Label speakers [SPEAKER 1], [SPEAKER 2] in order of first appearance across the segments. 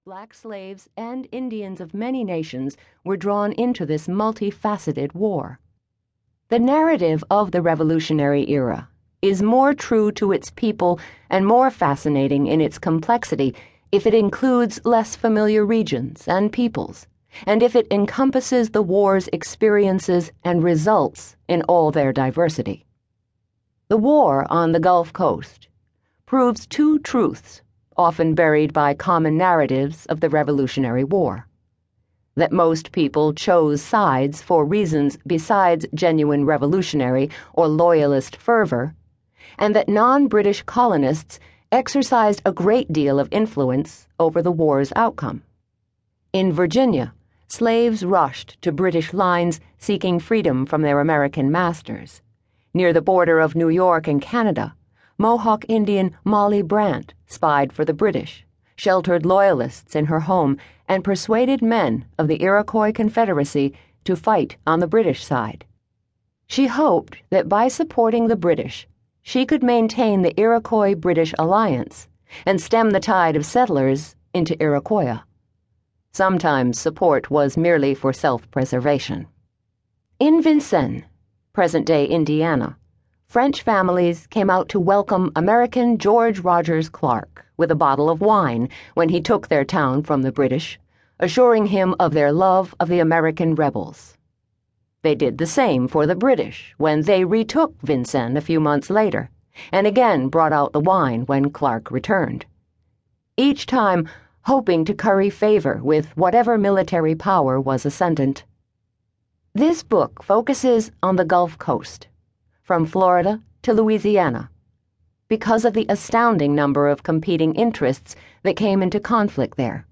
[SPEAKER 1] Black slaves and Indians of many nations were drawn into this multifaceted war. The narrative of the Revolutionary era is more true to its people and more fascinating in its complexity if it includes less familiar regions and peoples, and if it encompasses the war's experiences and results in all their diversity. The war on the Gulf Coast proves two truths often buried by common narratives of the Revolutionary War: that most people chose sides for reasons besides genuine revolutionary or loyalist fervor, and that non-British colonists exercised a great deal of influence over the war's outcome. In Virginia, slaves rushed to British lines seeking freedom from their American masters. Near the border of New York and Canada, Mohawk Indian Molly Brant spied for the British, sheltered loyalists in her home, and persuaded men of the Iroquois Confederacy to fight on the British side. She hoped that by supporting the British, she could maintain the Iroquois-British alliance and stem the tide of settlers into Iroquois. Sometimes support was merely for self-preservation. In Vincennes, present-day Indiana, French families came out to welcome American George Rogers Clark with a bottle of wine when he took their town from the British, assuring him of their love of the American rebels. They did the same for the British when they retook Vincennes a few months later, and again brought out the wine when Clark returned, each time hoping to curry favor with whatever military power was ascendant. This book focuses on the Gulf Coast, from Florida to Louisiana, because of the astounding number of competing interests that came into conflict there.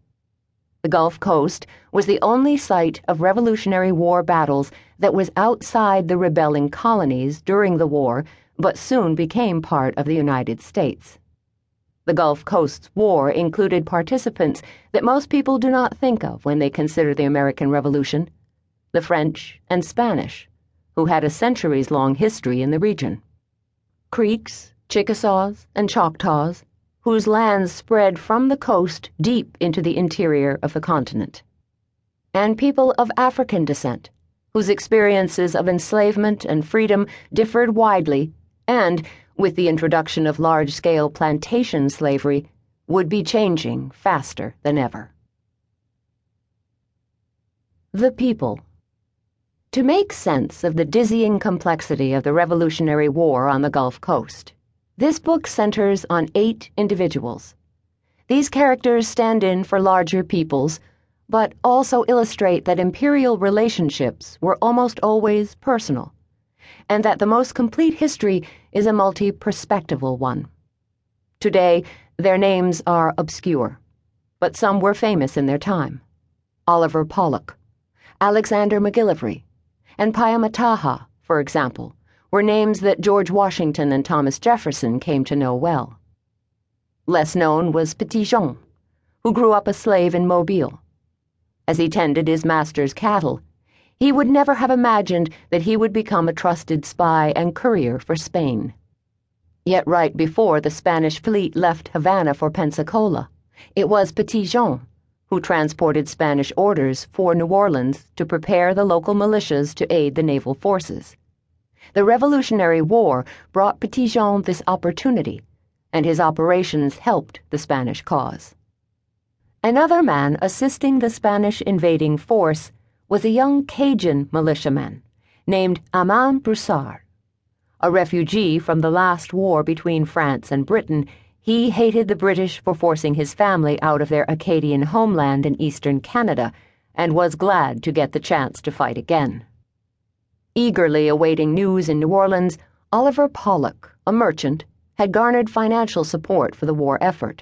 [SPEAKER 1] The Gulf Coast was the only site of Revolutionary War battles that was outside the rebelling colonies during the war, but soon became part of the United States. The Gulf Coast's war included participants that most people do not think of when they consider the American Revolution: the French and Spanish, who had a centuries-long history in the region; Creeks, Chickasaws, and Choctaws, whose lands spread from the coast deep into the interior of the continent; and people of African descent, whose experiences of enslavement and freedom differed widely and, with the introduction of large-scale plantation slavery, would be changing faster than ever. The people. To make sense of the dizzying complexity of the Revolutionary War on the Gulf Coast, this book centers on 8 individuals. These characters stand in for larger peoples, but also illustrate that imperial relationships were almost always personal, and that the most complete history is a multi-perspectival one. Today, their names are obscure, but some were famous in their time. Oliver Pollock, Alexander McGillivray, and Pyamataha, for example, were names that George Washington and Thomas Jefferson came to know well. Less known was Petit Jean, who grew up a slave in Mobile. As he tended his master's cattle, he would never have imagined that he would become a trusted spy and courier for Spain. Yet right before the Spanish fleet left Havana for Pensacola, it was Petit Jean who transported Spanish orders for New Orleans to prepare the local militias to aid the naval forces. The Revolutionary War brought Petit Jean this opportunity, and his operations helped the Spanish cause. Another man assisting the Spanish invading force was a young Cajun militiaman named Armand Broussard. A refugee from the last war between France and Britain, he hated the British for forcing his family out of their Acadian homeland in eastern Canada and was glad to get the chance to fight again. Eagerly awaiting news in New Orleans, Oliver Pollock, a merchant, had garnered financial support for the war effort.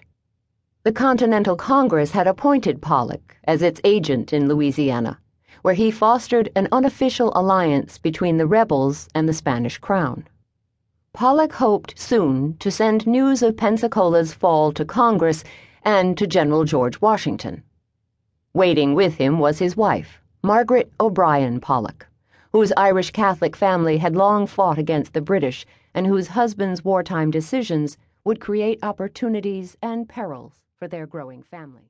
[SPEAKER 1] The Continental Congress had appointed Pollock as its agent in Louisiana, where he fostered an unofficial alliance between the rebels and the Spanish crown. Pollock hoped soon to send news of Pensacola's fall to Congress and to General George Washington. Waiting with him was his wife, Margaret O'Brien Pollock, whose Irish Catholic family had long fought against the British and whose husband's wartime decisions would create opportunities and perils for their growing family.